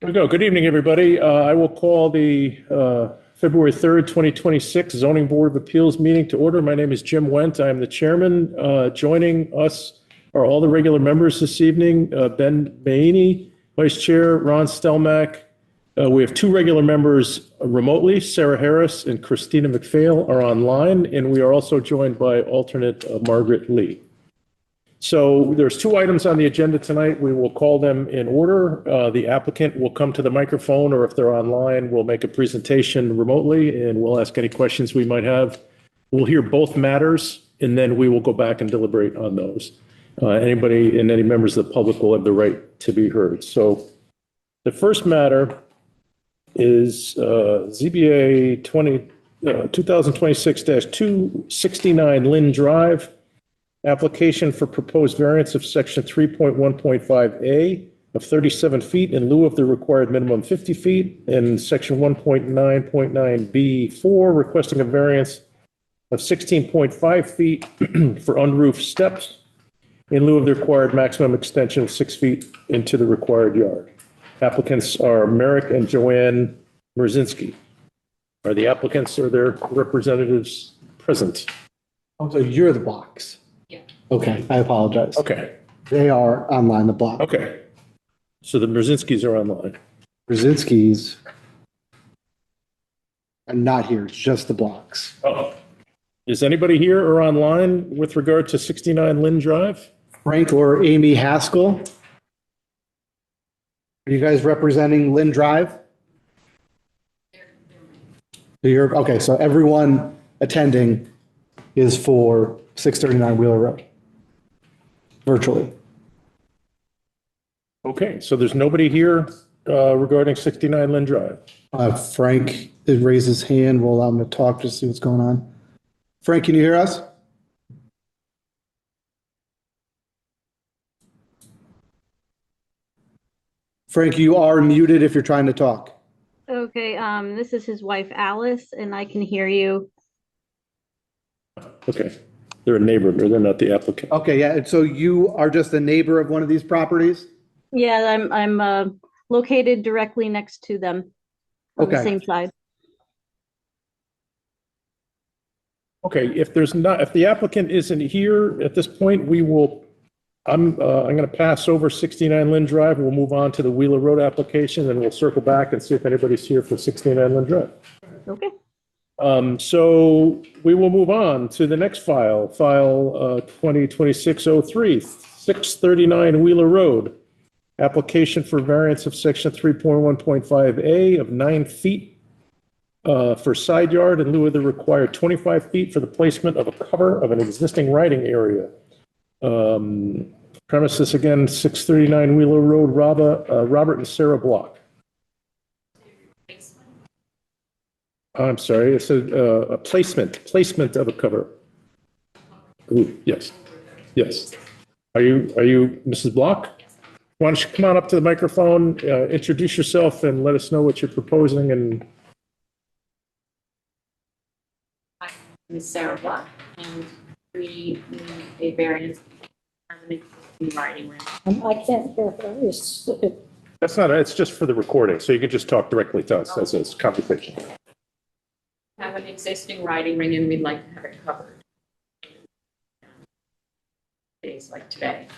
Here we go. Good evening, everybody. I will call the February 3rd, 2026 Zoning Board of Appeals meeting to order. My name is Jim Wendt. I am the chairman. Joining us are all the regular members this evening. Ben Maini, Vice Chair, Ron Stelmack. We have two regular members remotely. Sarah Harris and Christina McPhail are online, and we are also joined by alternate Margaret Lee. So there's two items on the agenda tonight. We will call them in order. The applicant will come to the microphone, or if they're online, we'll make a presentation remotely and we'll ask any questions we might have. We'll hear both matters and then we will go back and deliberate on those. Anybody and any members of the public will have the right to be heard. So the first matter is ZBA 2026-269 Lynn Drive. Application for proposed variance of section 3.1.5A of 37 feet in lieu of the required minimum 50 feet, and section 1.9.9B4 requesting a variance of 16.5 feet for unroofed steps in lieu of the required maximum extension of 6 feet into the required yard. Applicants are Merrick and Joanne Merzinski. Are the applicants or their representatives present? Oh, so you're the blocks? Yeah. Okay, I apologize. Okay. They are online, the block. Okay. So the Merzinskis are online. Brzezinski's are not here, it's just the blocks. Oh. Is anybody here or online with regard to 69 Lynn Drive? Frank or Amy Haskell? Are you guys representing Lynn Drive? Okay, so everyone attending is for 639 Wheeler Road, virtually. Okay, so there's nobody here regarding 69 Lynn Drive. Frank raised his hand. We'll allow him to talk to see what's going on. Frank, can you hear us? Frank, you are muted if you're trying to talk. Okay, this is his wife Alice, and I can hear you. Okay, they're a neighbor, or they're not the applicant. Okay, yeah, and so you are just a neighbor of one of these properties? Yeah, I'm located directly next to them on the Okay. same side. Okay, if the applicant isn't here at this point, I'm going to pass over 69 Lynn Drive. We'll move on to the Wheeler Road application, and we'll circle back and see if anybody's here for 69 Lynn Drive. Okay. So we will move on to the next file 2026-03, 639 Wheeler Road. Application for variance of section 3.1.5A of 9 feet for side yard in lieu of the required 25 feet for the placement of a cover of an existing riding area. Premises again, 639 Wheeler Road, Robert and Sarah Block. I'm sorry, it's a placement of a cover. Ooh, yes, yes. Are you Mrs. Block? Why don't you come on up to the microphone, introduce yourself and let us know what you're proposing. And Hi, I'm Ms. Sarah Block, and we need a variance of an existing riding ring. I can't hear her. that's not, it's just for the recording, so you can just talk directly to us as a conversation. Have an existing riding ring and we'd like to have it covered. Days like today,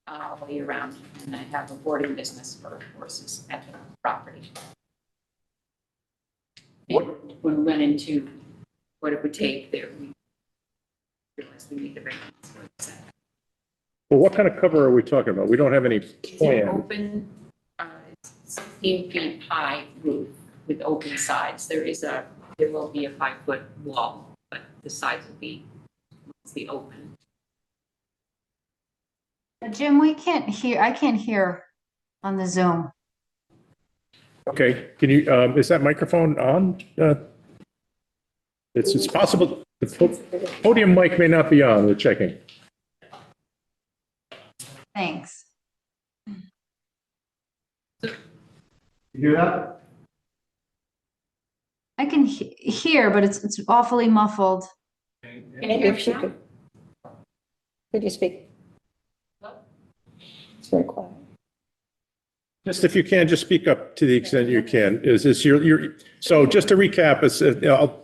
all year round, and I have a boarding business for horses at the property. And when we went into what it would take there, we realized we need the variance. Well, what kind of cover are we talking about? We don't have any It's an plan. open, 16 feet high roof with open sides. There will be a 5-foot wall, but the sides will be mostly open. Jim, I can't hear on the Zoom. Okay, can you, is that microphone on? It's possible, the podium mic may not be on, we're checking. Thanks. You hear that? I can hear, but it's awfully muffled. Can you hear me now? Could you speak? It's very quiet. Just if you can, just speak up to the extent you can. Is this so just to recap,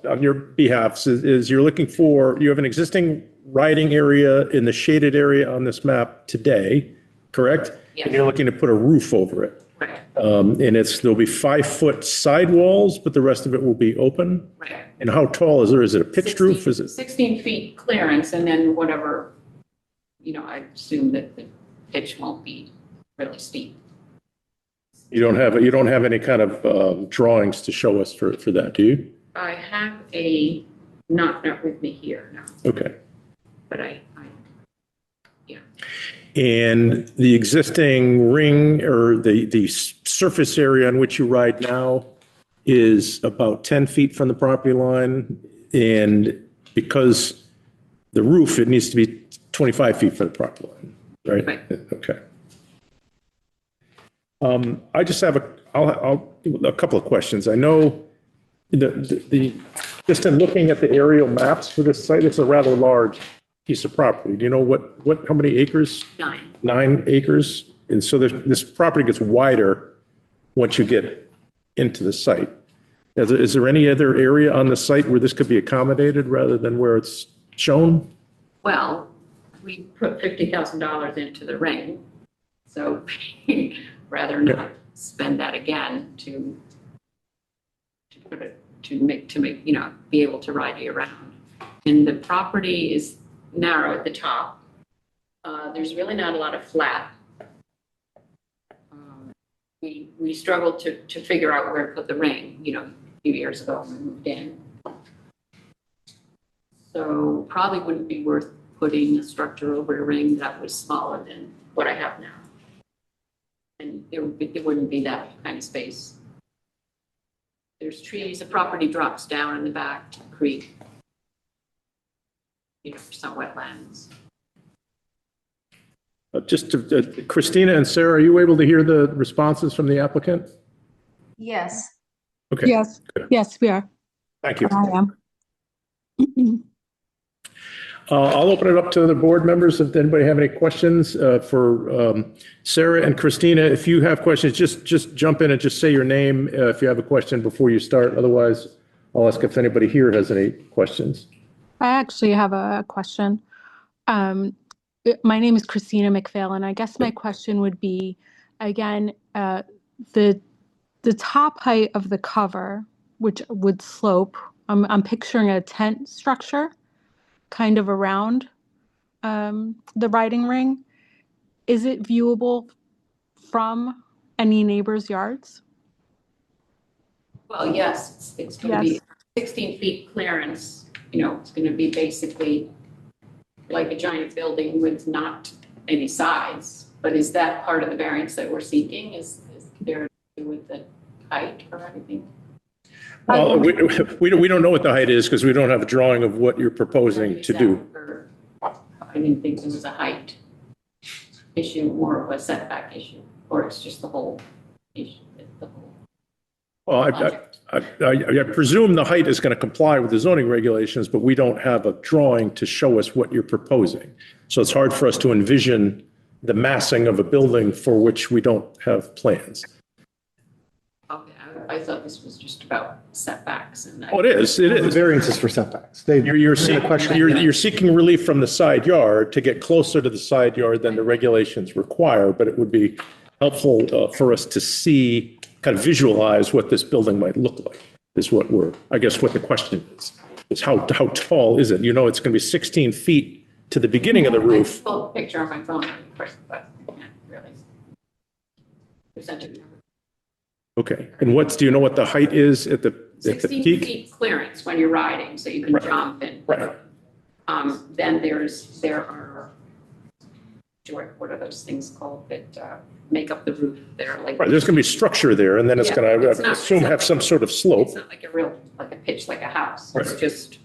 on your behalf, is you're looking for, you have an existing riding area in the shaded area on this map today, correct? Yes. And you're looking to put a roof over it. Right, And there'll be 5-foot sidewalls, but the rest of it will be open? right. And how tall is there? Is it a pitched roof? Is it? 16 feet clearance, and then whatever, I assume that the pitch won't be really steep. You don't have any kind of drawings to show us for that, do you? I have not with me here, no, Okay. but yeah. And the existing ring or the surface area on which you ride now is about 10 feet from the property line. And because the roof, it needs to be 25 feet from the property line, right? Right. Okay. I just have a couple of questions. I know just in looking at the aerial maps for this site, it's a rather large piece of property. Do you know how many acres? 9. 9 acres. And so this property gets wider once you get into the site. Is there any other area on the site where this could be accommodated rather than where it's shown? Well, we put $50,000 into the ring, so rather not spend that again to make, be able to ride you around. And the property is narrow at the top. There's really not a lot of flat. We struggled to figure out where to put the ring, a few years ago when we moved in. So probably wouldn't be worth putting a structure over a ring that was smaller than what I have now. And there wouldn't be that kind of space. There's trees, the property drops down in the back to the creek. Some wetlands. Christina and Sarah, are you able to hear the responses from the applicant? Yes. Okay. Yes, Good. yes, we are. Thank you. I am. I'll open it up to the board members. If anybody have any questions for Sarah and Christina, if you have questions, just jump in and just say your name if you have a question before you start. Otherwise, I'll ask if anybody here has any questions. I actually have a question. My name is Christina McPhail, and I guess my question would be, again, the top height of the cover, which would slope. I'm picturing a tent structure, kind of around the riding ring. Is it viewable from any neighbor's yards? Well, yes, it's going to be 16 feet clearance. It's going to be basically like a giant building with not any sides. But is that part of the variance that we're seeking? Is there to do with the height or anything? Well, we don't know what the height is because we don't have a drawing of what you're proposing to do. I didn't think there was a height issue, more of a setback issue, or it's just the whole issue. Well, I presume the height is going to comply with the zoning regulations, but we don't have a drawing to show us what you're proposing. So it's hard for us to envision the massing of a building for which we don't have plans. Okay, I thought this was just about setbacks. Oh, it is. It The is. variances for setbacks. You're seeking relief from the side yard to get closer to the side yard than the regulations require, but it would be helpful for us to see, kind of visualize what this building might look like, is what I guess what the question is how tall is it? It's going to be 16 feet to the beginning of the roof. I pulled a picture on my phone, of course, but I can't really present it. Okay. And do you know what the height is at the 16 peak? feet clearance when you're riding, so you can jump and. Right. Then there are, what are those things called that make up the roof? They're like. Right. There's going to be structure there, and then it's going to, have some sort of slope. It's not like a pitch like a house. Right. It's just,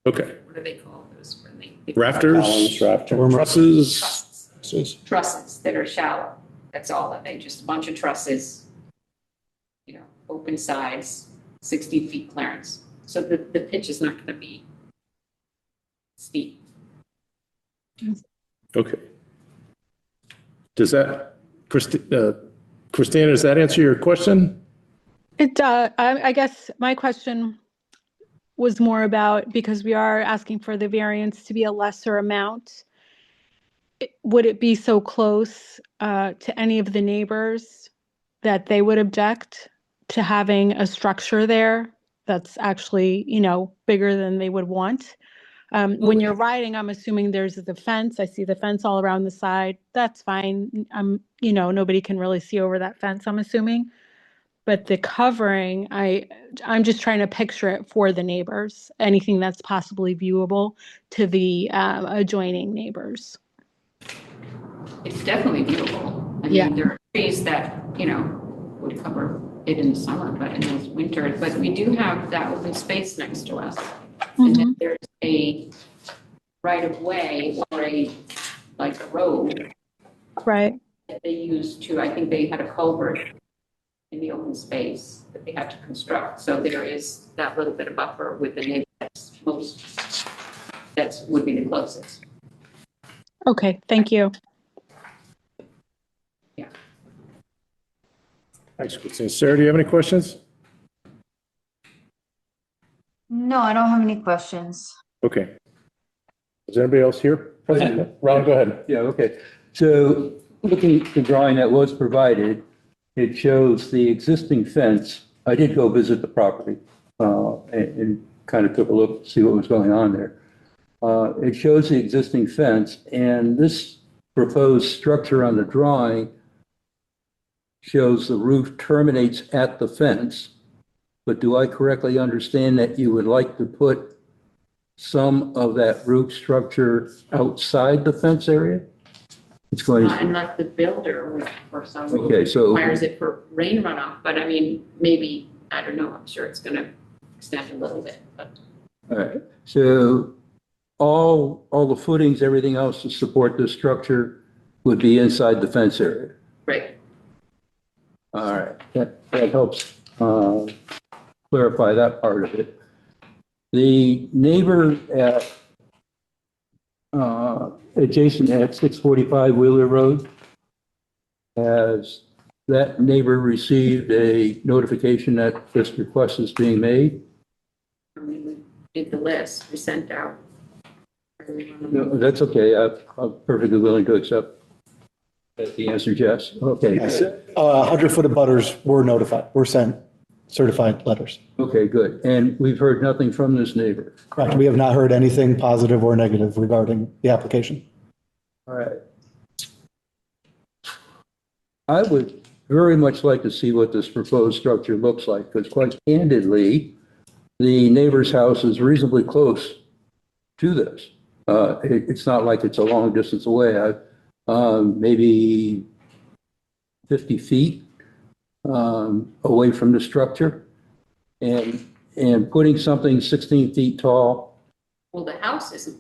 okay. what do they call those? When they Rafters, trusses. Trusses that are shallow. That's all. Just a bunch of trusses, open sides, 60 feet clearance. So the pitch is not going to be steep. Okay. Does that, Christina, does that answer your question? It does. I guess my question was more about, because we are asking for the variance to be a lesser amount, would it be so close to any of the neighbors that they would object to having a structure there that's actually, bigger than they would want? When you're riding, I'm assuming there's the fence. I see the fence all around the side. That's fine. Nobody can really see over that fence, I'm assuming. But the covering, I'm just trying to picture it for the neighbors, anything that's possibly viewable to the adjoining neighbors. It's definitely viewable. I Yeah. mean, there are trees that, would cover it in the summer, but in the winter, but we do have that open space next to us. And then there's a right of way or like a road Right. that they used to, I think they had a culvert in the open space that they had to construct. So there is that little bit of buffer with the neighbor that would be the closest. Okay, thank you. Yeah. Thanks, Christina. Sarah, do you have any questions? No, I don't have any questions. Okay. Is anybody else here? Ron, go ahead. Yeah, okay. So looking at the drawing that was provided, it shows the existing fence. I did go visit the property and kind of took a look to see what was going on there. It shows the existing fence, and this proposed structure on the drawing shows the roof terminates at the fence. But do I correctly understand that you would like to put some of that roof structure outside the fence area? It's going to, Unless the builder would, for some okay, reason, so, requires it for rain runoff, but I mean, maybe, I don't know, I'm sure it's gonna extend a little bit, but. all right. So all the footings, everything else to support this structure would be inside the fence area. Right. All right, that helps clarify that part of it. The neighbor at adjacent at 645 Wheeler Road, has that neighbor received a notification that this request is being made? I mean, we did the list, we sent out. No, that's okay. I'm perfectly willing to accept that the answer is yes. Okay. 100-foot abutters were notified, were sent certified letters. Okay, good. And we've heard nothing from this neighbor. Correct. We have not heard anything positive or negative regarding the application. All right. I would very much like to see what this proposed structure looks like, because quite candidly, the neighbor's house is reasonably close to this. It's not like it's a long distance away. Maybe 50 feet away from the structure, and putting something 16 feet tall. Well, the house isn't.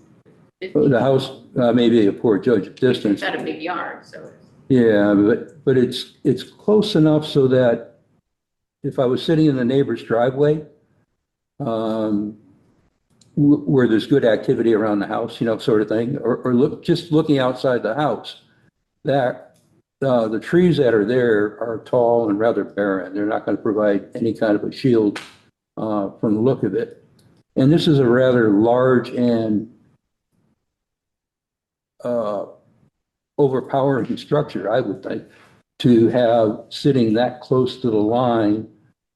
50. The house may be a poor judge of distance. It's got a big yard, so. Yeah, but it's close enough so that if I was sitting in the neighbor's driveway, where there's good activity around the house, sort of thing, or just looking outside the house, that the trees that are there are tall and rather barren. They're not going to provide any kind of a shield from the look of it. And this is a rather large and overpowering structure, I would think, to have sitting that close to the line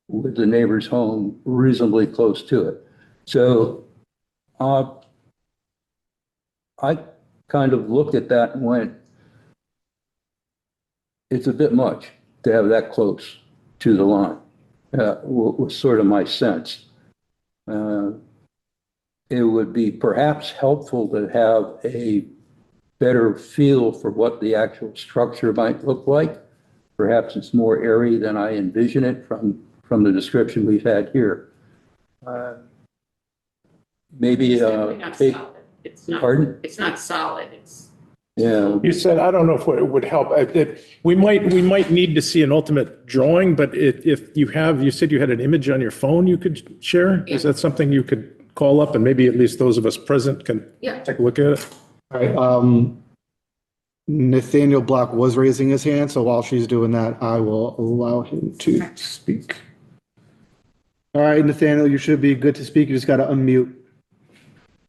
with the neighbor's home reasonably close to it. So I kind of looked at that and went, it's a bit much to have that close to the line, was sort of my sense. It would be perhaps helpful to have a better feel for what the actual structure might look like. Perhaps it's more airy than I envision it from the description we've had here. Maybe It's definitely not solid. It's not. Pardon? It's not solid. It's. Yeah. You said, I don't know if it would help. We might need to see an ultimate drawing, but if you said you had an image on your phone you could share? Is that something you could call up and maybe at least those of us present can Yeah. take a look at it? All right. Nathaniel Block was raising his hand, so while she's doing that, I will allow him to speak. All right, Nathaniel, you should be good to speak. You just got to unmute.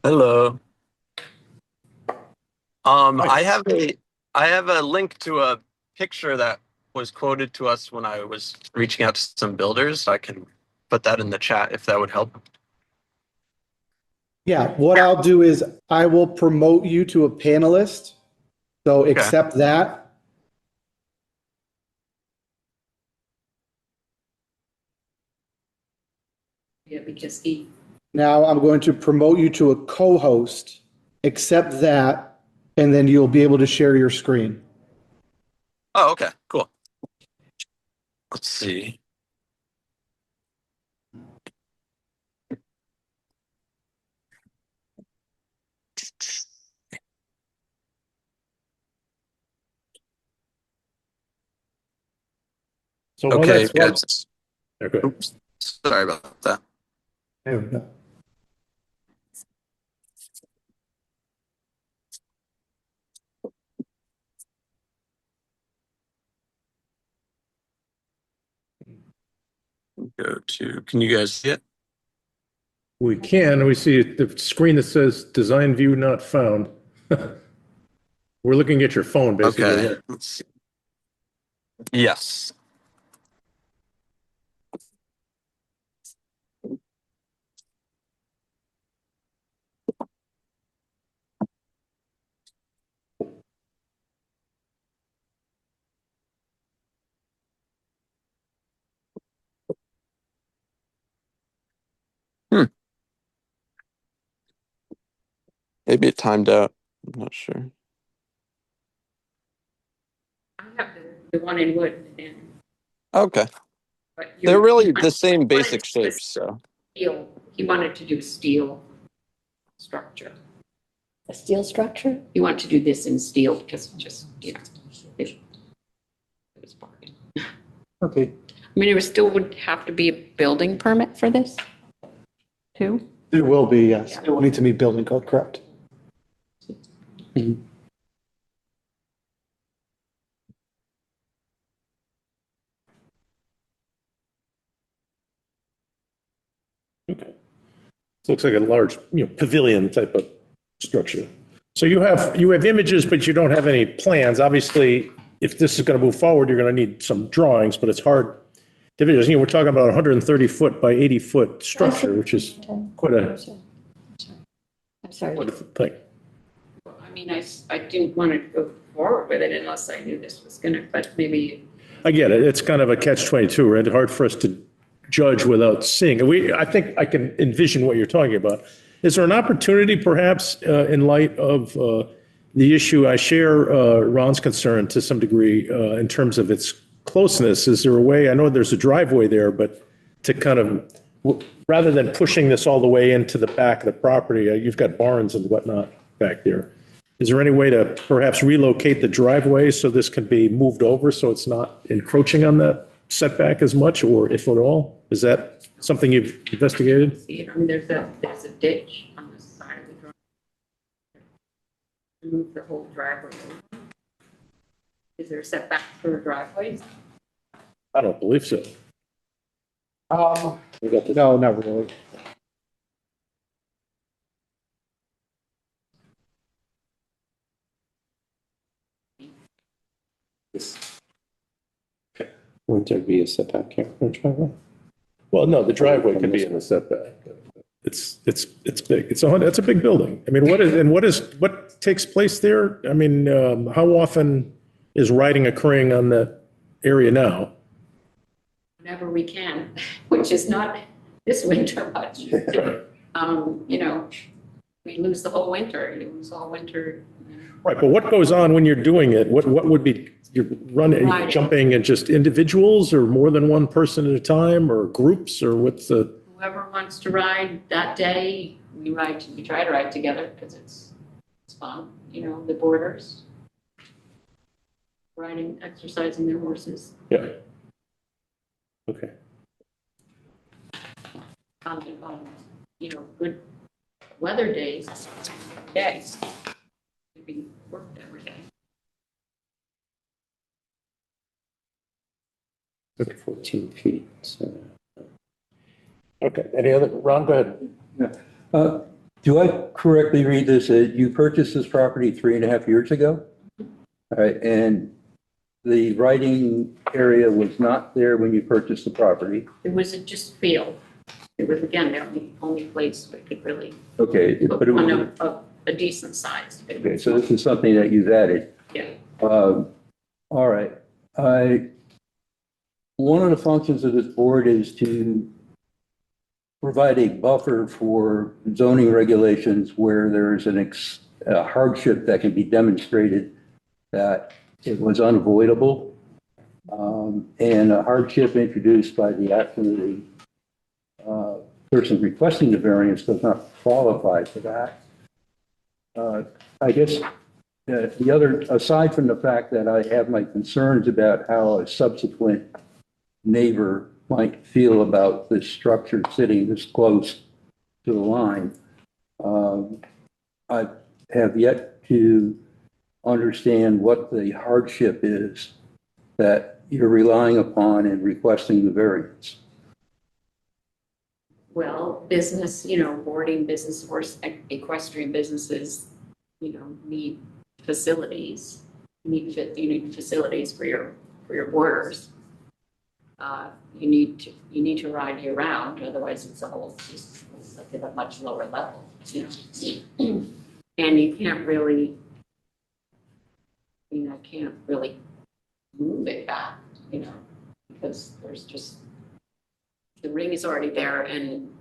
Hello. I have a link to a picture that was quoted to us when I was reaching out to some builders. I can put that in the chat if that would help. Yeah, what I'll do is I will promote you to a panelist. So accept that. Yeah, because he, Now I'm going to promote you to a co-host. Accept that, and then you'll be able to share your screen. Oh, okay, cool. Let's see. So while Okay, that's, yes. okay. Oops, sorry about that. There we go. Can you guys see it? We can, we see the screen that says design view not found. We're looking at your phone, basically. Okay, Yeah. let's see. Yes. Hmm. Maybe it timed out. I'm not sure. I have the one in wood, and, Okay. but They're really he the same wanted basic to do a shapes, so. steel, he wanted to do a steel structure. A steel structure? He wanted to do this in steel because it just, it was bargain. Okay. I mean, there still would have to be a building permit for this, too? It will be, yes. It will need to meet building code, correct? Okay. So it looks like a large, pavilion type of structure. So you have images, but you don't have any plans. Obviously, if this is going to move forward, you're going to need some drawings, but it's hard to visualize. We're talking about a 130 foot by 80 foot structure, which is quite a I'm sorry. thing. I mean, I didn't want to go forward with it unless I knew this was gonna, but maybe. I get it. It's kind of a catch-22, right? Hard for us to judge without seeing. I think I can envision what you're talking about. Is there an opportunity perhaps in light of the issue? I share Ron's concern to some degree in terms of its closeness. Is there a way, I know there's a driveway there, but to kind of, rather than pushing this all the way into the back of the property, you've got barns and whatnot back there. Is there any way to perhaps relocate the driveway so this can be moved over so it's not encroaching on that setback as much, or if at all? Is that something you've investigated? See it, I mean, there's a ditch on the side of the driveway. Move the whole driveway over. Is there a setback for driveways? I don't believe so. No, not really. Wouldn't there be a setback here for a driveway? Well, no, the driveway could be in the setback. It's big. It's a big building. I mean, what takes place there? I mean, how often is riding occurring on that area now? Whenever we can, which is not this winter much. We lose the whole winter, you lose all winter. Right, but what goes on when you're doing it? What would be, you're running, Riding. jumping and just individuals or more than one person at a time or groups or what's the? Whoever wants to ride that day, we try to ride together because it's fun, the boarders. Riding, exercising their horses. Yeah. Okay. On, good weather days, to be worked every day. 14 feet. So. Okay, any other, Ron, go ahead. Yeah. Do I correctly read this? You purchased this property 3.5 years ago? All right, and the writing area was not there when you purchased the property? It was just field. It was, again, the only place we could really Okay, put but it one was, of a decent size. okay, so this is something that you've added. Yeah. All right. One of the functions of this board is to provide a buffer for zoning regulations where there is a hardship that can be demonstrated that it was unavoidable, and a hardship introduced by the action of the person requesting the variance does not qualify for that. I guess the other, aside from the fact that I have my concerns about how a subsequent neighbor might feel about this structure sitting this close to the line, I have yet to understand what the hardship is that you're relying upon in requesting the variance. Well, business, boarding business or equestrian businesses, need facilities. You need facilities for your boarders. You need to ride year round, otherwise it's like at a much lower level, And you can't really, I can't really move it back, because there's just, the ring is already there and,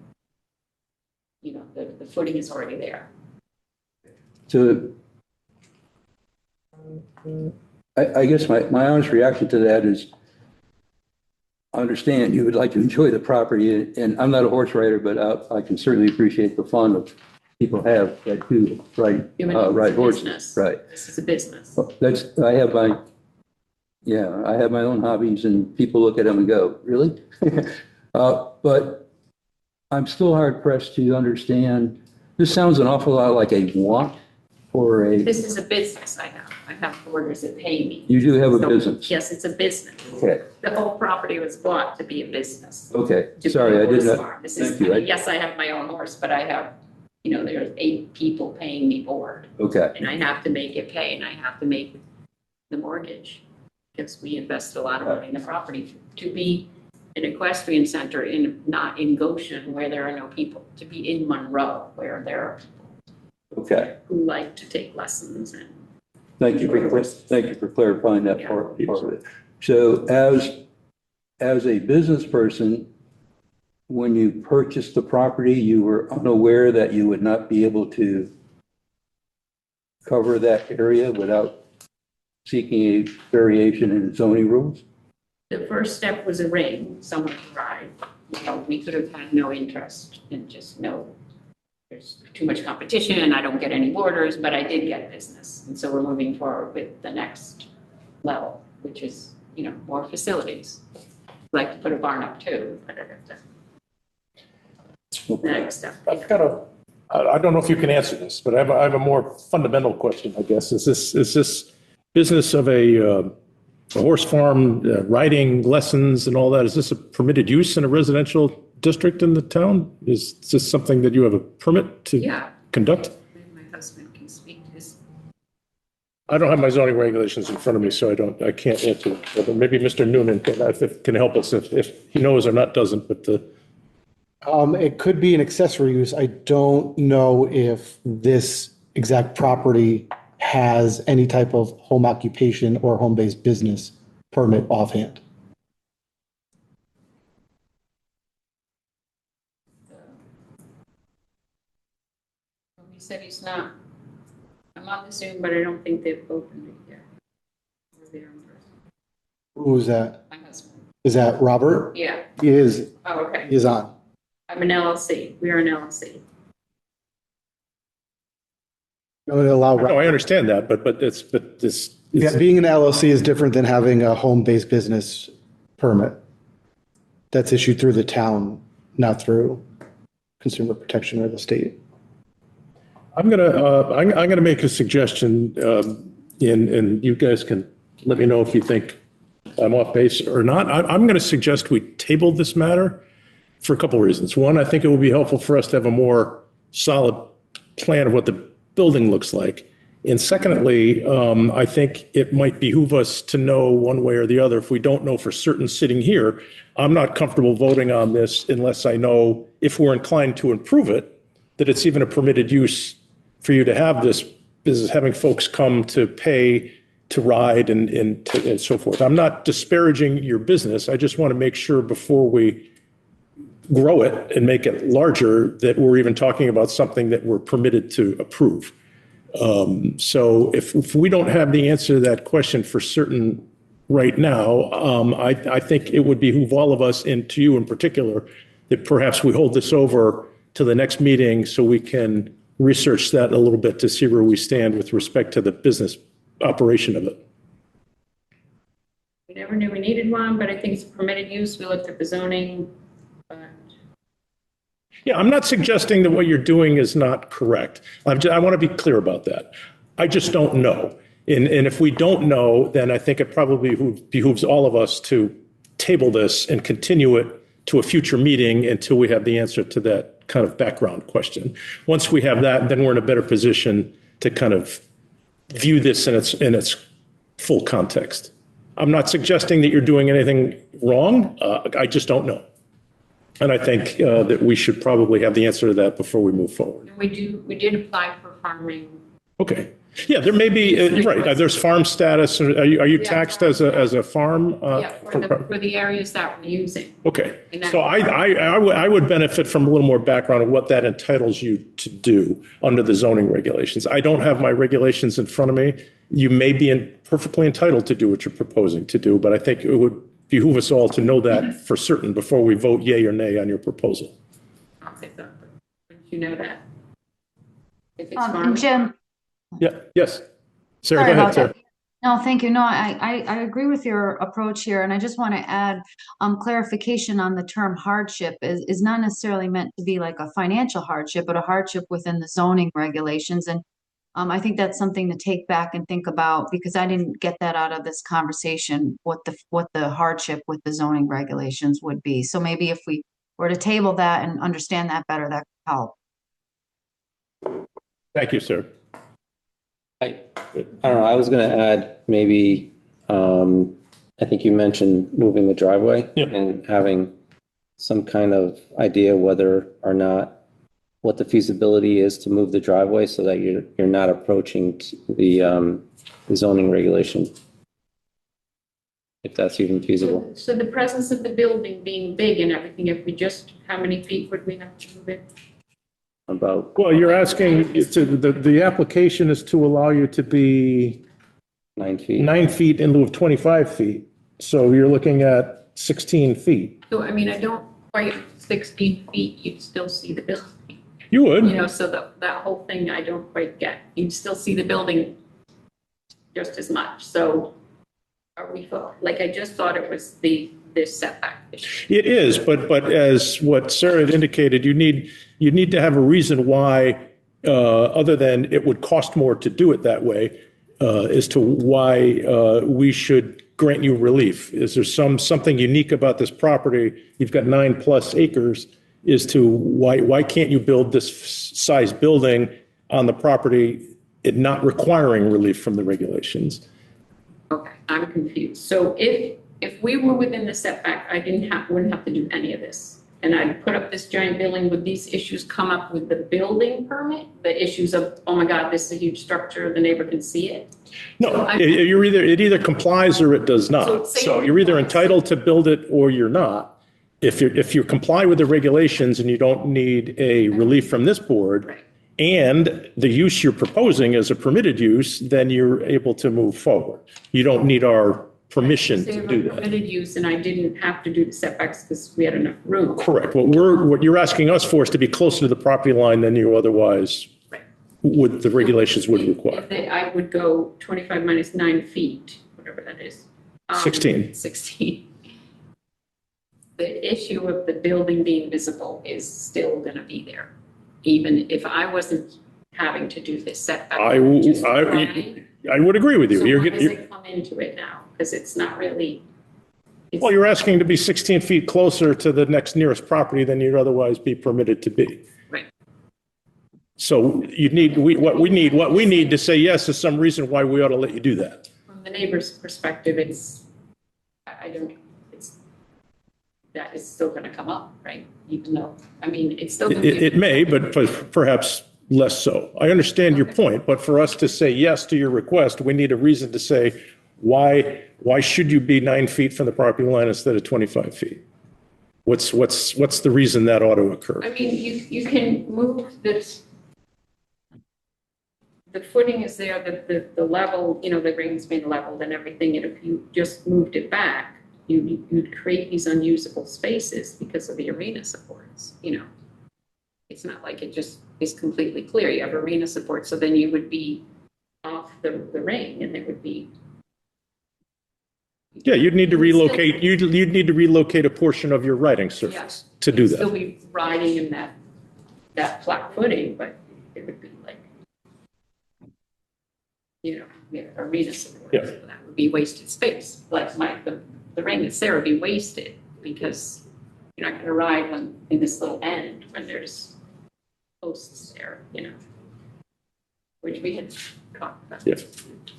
the footing is already there. So I guess my honest reaction to that is, I understand you would like to enjoy the property, and I'm not a horse rider, but I can certainly appreciate the fun that people have that do ride horses. Business. Right. This is a business. I have my own hobbies, and people look at them and go, really? But I'm still hard pressed to understand. This sounds an awful lot like a want for a. This is a business. I have boarders that pay me. You do have a business. Yes, it's a business. Okay. The whole property was bought to be a business. Okay. To Sorry, be a I did horse not. farm. Thank you. Yes, I have my own horse, but I have, there's 8 people paying me board. Okay. And I have to make it pay, and I have to make the mortgage, because we invest a lot of money in the property to be an equestrian center not in Goshen where there are no people, to be in Monroe where there are people Okay. who like to take lessons and. Thank you for clarifying that part of it. So as a business person, when you purchased the property, you were unaware that you would not be able to cover that area without seeking a variation in zoning rules? The first step was a ring, someone to ride. We could have had no interest and just there's too much competition and I don't get any boarders, but I did get business. And so we're moving forward with the next level, which is, more facilities. I'd like to put a barn up too, but the next step. I've got I don't know if you can answer this, but I have a more fundamental question, I guess. Is this business of a horse farm, riding lessons and all that, is this a permitted use in a residential district in the town? Is this something that you have a permit to conduct? My husband can speak to this. I don't have my zoning regulations in front of me, so I can't answer. But maybe Mr. Noonan can help us if he knows or not doesn't, but it could be an accessory use. I don't know if this exact property has any type of home occupation or home-based business permit offhand. He said he's not. I'm on the Zoom, but I don't think they've opened it yet. Or they're in person. Who is that? My husband. Is that Robert? Yeah. He is. Oh, okay. He is on. I'm an LLC. We're an LLC. I'm going to allow. no, I understand that, but this. Yeah, being an LLC is different than having a home-based business permit. That's issued through the town, not through consumer protection or the state. I'm gonna make a suggestion, and you guys can let me know if you think I'm off base or not. I'm going to suggest we table this matter for a couple of reasons. One, I think it will be helpful for us to have a more solid plan of what the building looks like. And secondly, I think it might behoove us to know one way or the other. If we don't know for certain sitting here, I'm not comfortable voting on this unless I know, if we're inclined to improve it, that it's even a permitted use for you to have this business, having folks come to pay to ride and so forth. I'm not disparaging your business. I just want to make sure before we grow it and make it larger that we're even talking about something that we're permitted to approve. So if we don't have the answer to that question for certain right now, I think it would behoove all of us, and to you in particular, that perhaps we hold this over to the next meeting so we can research that a little bit to see where we stand with respect to the business operation of it. We never knew we needed one, but I think it's a permitted use. We looked at the zoning, but Yeah, I'm not suggesting that what you're doing is not correct. I want to be clear about that. I just don't know. And if we don't know, then I think it probably behooves all of us to table this and continue it to a future meeting until we have the answer to that kind of background question. Once we have that, then we're in a better position to kind of view this in its full context. I'm not suggesting that you're doing anything wrong. I just don't know. And I think that we should probably have the answer to that before we move forward. we did apply for farming. Okay. Yeah, there may be, right, there's farm status. Are you taxed as a farm? Yeah, for the areas that we're using. Okay. So I would benefit from a little more background of what that entitles you to do under the zoning regulations. I don't have my regulations in front of me. You may be perfectly entitled to do what you're proposing to do, but I think it would behoove us all to know that for certain before we vote yay or nay on your proposal. I'll say that. Once you know that. If it's farming. Jim. Yeah, yes. Sarah, Sorry go ahead, about Sarah. that. No, thank you. No, I agree with your approach here. And I just want to add clarification on the term hardship is not necessarily meant to be like a financial hardship, but a hardship within the zoning regulations. And I think that's something to take back and think about, because I didn't get that out of this conversation, what the hardship with the zoning regulations would be. So maybe if we were to table that and understand that better, that could help. Thank you, sir. I don't know, I was going to add maybe, I think you mentioned moving the driveway and having some kind of idea whether or not what the feasibility is to move the driveway so that you're not approaching the zoning regulation, if that's even feasible. So the presence of the building being big and everything, if we just, how many feet would we have to move it? About Well, you're asking, the application is to allow you to be 9 feet. 9 feet in lieu of 25 feet. So you're looking at 16 feet. So, I mean, I don't quite, 16 feet, you'd still see the building. You would. You know, so that whole thing I don't quite get. You'd still see the building just as much. So are we, like, I just thought it was this setback issue. It is, but as what Sarah had indicated, you need to have a reason why, other than it would cost more to do it that way, as to why we should grant you relief. Is there something unique about this property? You've got 9+ acres. As to why can't you build this size building on the property, it not requiring relief from the regulations? Okay, I'm confused. So if we were within the setback, I wouldn't have to do any of this. And I'd put up this giant building. Would these issues come up with the building permit? The issues of, oh my God, this is a huge structure, the neighbor can see it? No, So it either complies or it does not. So you're either entitled to build it or you're not. If you comply with the regulations and you don't need a relief from this board, Right. and the use you're proposing is a permitted use, then you're able to move forward. You don't need our permission Say to if do I that. permitted use and I didn't have to do the setbacks because we had enough room. Correct. What you're asking us for is to be closer to the property line than you otherwise Right. would, the regulations would If require. I would go 25 minus 9 feet, whatever that is. 16. 16. The issue of the building being visible is still going to be there, even if I wasn't having to do this setback. I would agree with you. So You're why does getting, it come into it now? Because it's not really Well, you're asking to be 16 feet closer to the next nearest property than you'd otherwise be permitted to be. Right. So what we need to say yes is some reason why we ought to let you do that. From the neighbor's perspective, that is still going to come up, right? Even though, I mean, it's still. It may, but perhaps less so. I understand your point, but for us to say yes to your request, we need a reason to say, why should you be 9 feet from the property line instead of 25 feet? What's the reason that ought to occur? I mean, you can move this. The footing is there, the level, the ring's been leveled and everything, and if you just moved it back, you'd create these unusable spaces because of the arena supports, It's not like it just is completely clear. You have arena support, so then you would be off the ring, and there would be. Yeah, you'd need to relocate. You'd need to relocate a portion of your riding surface to do that. Still be riding in that flat footing, but it would be like, arena support. Yeah. So that would be wasted space. Like the ring that's there would be wasted because you're not going to ride in this little end when there's posts there, which we had talked about. Yeah.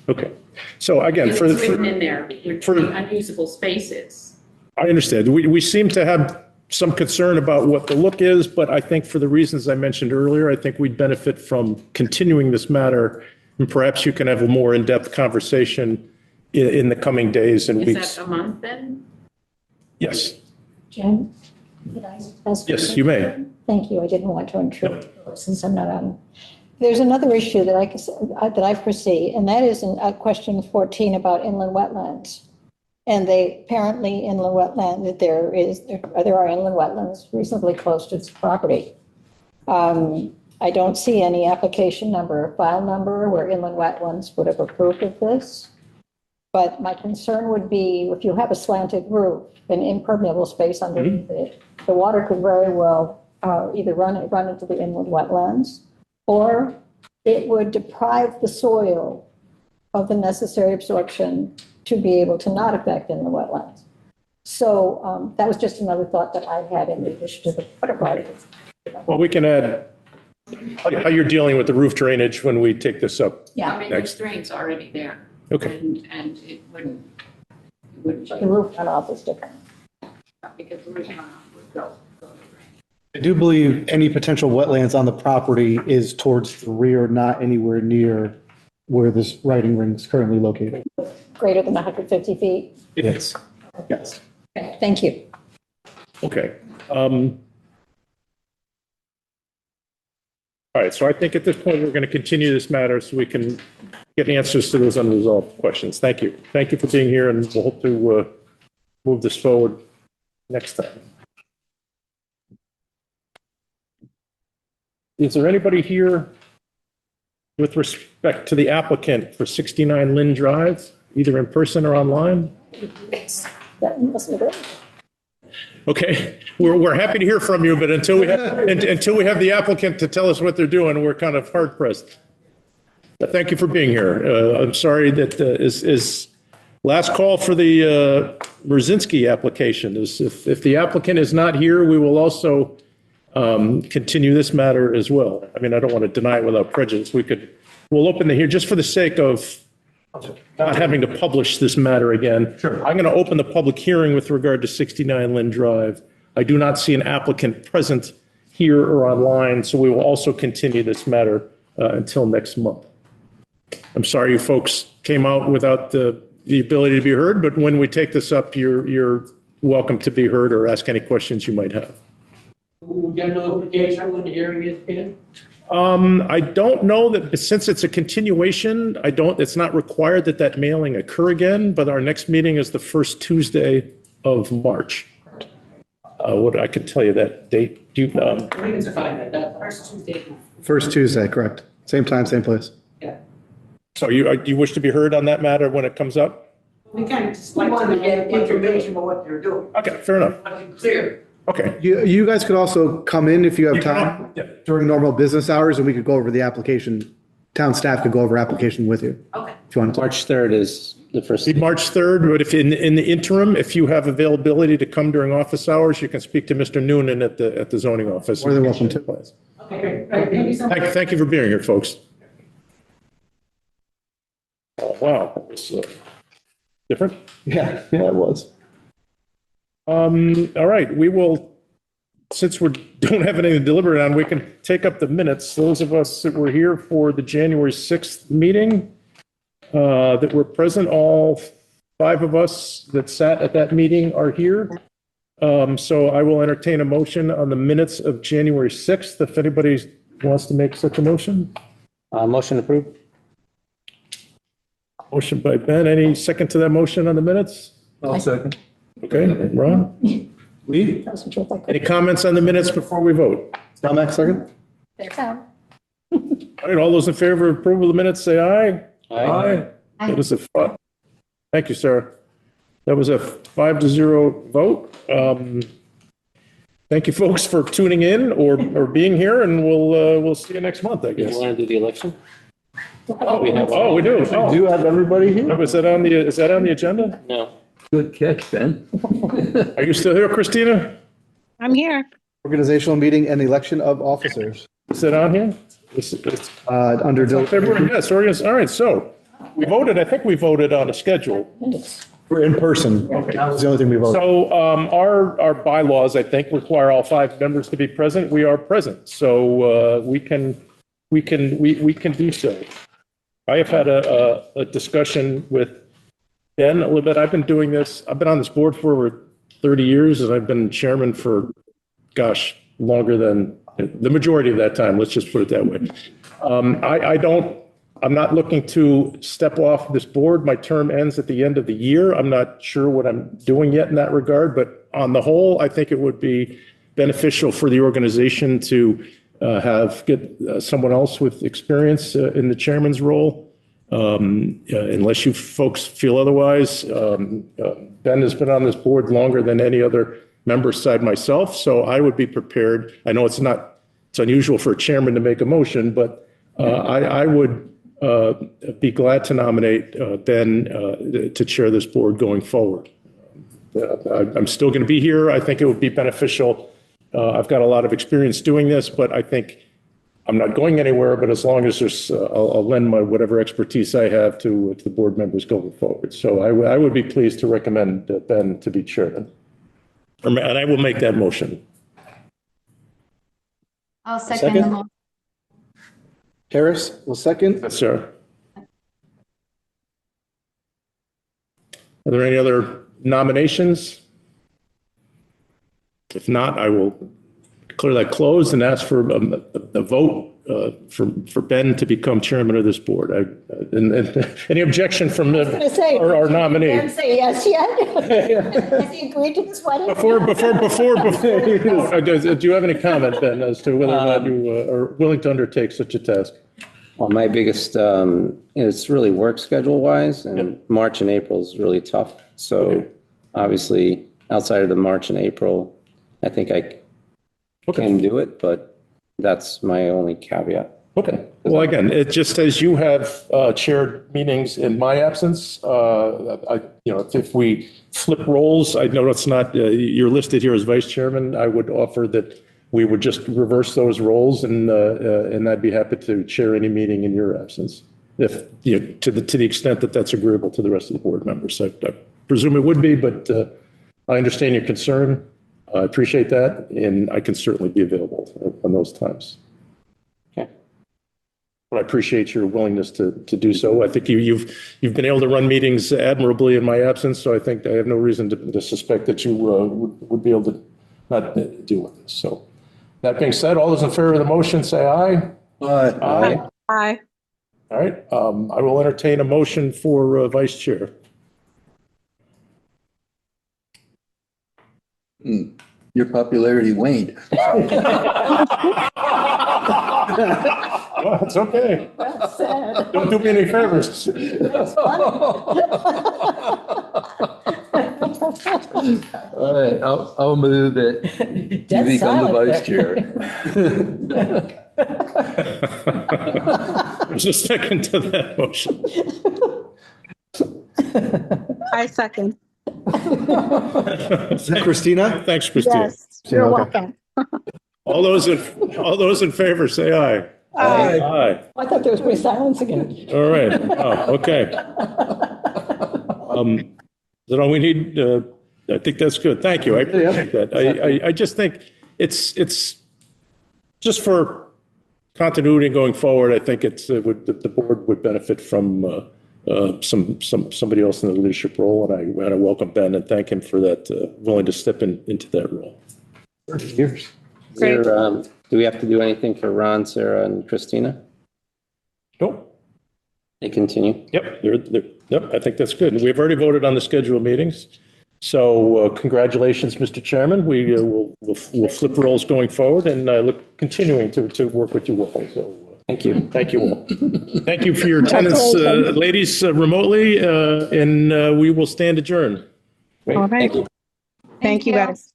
Okay. So again, It's written in there, for unusable spaces. I understand. We seem to have some concern about what the look is, but I think for the reasons I mentioned earlier, I think we'd benefit from continuing this matter, and perhaps you can have a more in-depth conversation in the coming days and weeks. Is that a month then? Yes. Jen, could I ask? Yes, you may. Thank you. I didn't want to intrude since I'm not on. There's another issue that I foresee, and that is in question 14 about inland wetlands. And apparently inland wetland, that there are inland wetlands reasonably close to this property. I don't see any application number or file number where inland wetlands would have approved of this. But my concern would be if you have a slanted roof, an impermeable space underneath it, the water could very well either run into the inland wetlands, or it would deprive the soil of the necessary absorption to be able to not affect inland wetlands. So that was just another thought that I had in addition to the water body. Well, we can add how you're dealing with the roof drainage when we take this up. Yeah. I mean, the drain's already there. Okay. And it wouldn't The roof runoff is different. because the roof runoff would go. I do believe any potential wetlands on the property is towards the rear, not anywhere near where this riding ring is currently located. Greater than 150 feet? Yes. Yes. Okay, thank you. Okay. All right, so I think at this point, we're going to continue this matter so we can get answers to those unresolved questions. Thank you. Thank you for being here, and we'll hope to move this forward next time. Is there anybody here with respect to the applicant for 69 Lynn Drive, either in person or online? That must be good. Okay, we're happy to hear from you, but until we have the applicant to tell us what they're doing, we're kind of hard pressed. But thank you for being here. I'm sorry that is last call for the Brzezinski application. If the applicant is not here, we will also continue this matter as well. I mean, I don't want to deny it without prejudice. We'll open the hearing just for the sake of not having to publish this matter again. Sure. I'm going to open the public hearing with regard to 69 Lynn Drive. I do not see an applicant present here or online, so we will also continue this matter until next month. I'm sorry you folks came out without the ability to be heard, but when we take this up, you're welcome to be heard or ask any questions you might have. We'll get notification when the hearing is in. I don't know that since it's a continuation, it's not required that mailing occur again, but our next meeting is the first Tuesday of March. I can tell you that date. We can find that first Tuesday. First Tuesday, correct. Same time, same place. Yeah. So you wish to be heard on that matter when it comes up? We kind of just like to get information about what they're doing. Okay, fair enough. Clear. Okay. You guys could also come in if you have time during normal business hours, and we could go over the application. Town staff could go over application with you. Okay. If you want to. March 3rd is the first. Be March 3rd, but if in the interim, if you have availability to come during office hours, you can speak to Mr. Noonan at the zoning office. More than welcome to. Okay, great. Thank you so much. Thank you for being here, folks. Oh, wow, that was different. Yeah, it was. All right, we will, since we don't have anything to deliberate on, we can take up the minutes. Those of us that were here for the January 6th meeting, that were present, all 5 of us that sat at that meeting are here. So I will entertain a motion on the minutes of January 6th, if anybody wants to make such a motion. Motion approved. Motion by Ben. Any second to that motion on the minutes? I'll second. Okay, Ron? Lee? Any comments on the minutes before we vote? Max, second? All right, all those in favor of approval of the minutes, say aye. Aye. That was thank you, Sarah. That was a 5-0 vote. Thank you, folks, for tuning in or being here, and we'll see you next month, I guess. You want to do the election? Oh, we do. Do you have everybody here? Is that on the agenda? No. Good catch, Ben. Are you still here, Christina? I'm here. Organizational meeting and election of officers. Is it on here? Under. February, yes, all right, so we voted, I think we voted on a schedule. We're in person. That was the only thing we voted. So our bylaws, I think, require all 5 members to be present. We are present, so we can do so. I have had a discussion with Ben a little bit. I've been doing this. I've been on this board for over 30 years, and I've been chairman for, gosh, longer than the majority of that time. Let's just put it that way. I'm not looking to step off this board. My term ends at the end of the year. I'm not sure what I'm doing yet in that regard, but on the whole, I think it would be beneficial for the organization to get someone else with experience in the chairman's role. Unless you folks feel otherwise. Ben has been on this board longer than any other member side myself, so I would be prepared. I know it's unusual for a chairman to make a motion, but I would be glad to nominate Ben to chair this board going forward. I'm still going to be here. I think it would be beneficial. I've got a lot of experience doing this, but I think I'm not going anywhere, but as long as I'll lend my whatever expertise I have to the board members going forward. So I would be pleased to recommend Ben to be chairman. And I will make that motion. I'll second the motion. Harris will second. Yes, sir. Are there any other nominations? If not, I will declare that closed and ask for a vote for Ben to become chairman of this board. And any objection from our nominee? Can't say yes yet. Has he agreed to this wedding? Before, do you have any comment, Ben, as to whether or not you are willing to undertake such a task? Well, my biggest, it's really work schedule wise, and March and April is really tough. So obviously, outside of the March and April, I think I can do it, but that's my only caveat. Okay. Well, again, it just says you have chaired meetings in my absence. If we flip roles, I know it's not, you're listed here as vice chairman. I would offer that we would just reverse those roles, and I'd be happy to chair any meeting in your absence, if to the extent that that's agreeable to the rest of the board members. So I presume it would be, but I understand your concern. I appreciate that, and I can certainly be available on those times. Okay. But I appreciate your willingness to do so. I think you've been able to run meetings admirably in my absence, so I think I have no reason to suspect that you would be able to not deal with this. So that being said, all those in favor of the motion say aye. Aye. Aye. All right. I will entertain a motion for vice chair. Your popularity waned. Well, it's okay. Well said. Don't do me any favors. All right, I'll move that you become the vice chair. There's a second to that motion. I second. Is that Christina? Thanks, Christina. Yes, you're Okay. welcome. All those in favor, say aye. Aye. Aye. I thought there was going to be silence again. All right. Oh, okay. Is that all we need? I think that's good. Thank you. I appreciate that. I just think it's just for continuity and going forward. I think the board would benefit from somebody else in the leadership role, and I want to welcome Ben and thank him for that, willing to step into that role. 30 years. Is there, do we have to do anything for Ron, Sarah, and Christina? Nope. They continue? Yep. Yep. I think that's good. We've already voted on the scheduled meetings. So congratulations, Mr. Chairman. We'll flip roles going forward, and I look continuing to work with you all. So Thank you. thank you all. Thank you for your attendance, ladies, remotely, and we will stand adjourned. Great. All right. Thank you. Thank you, guys.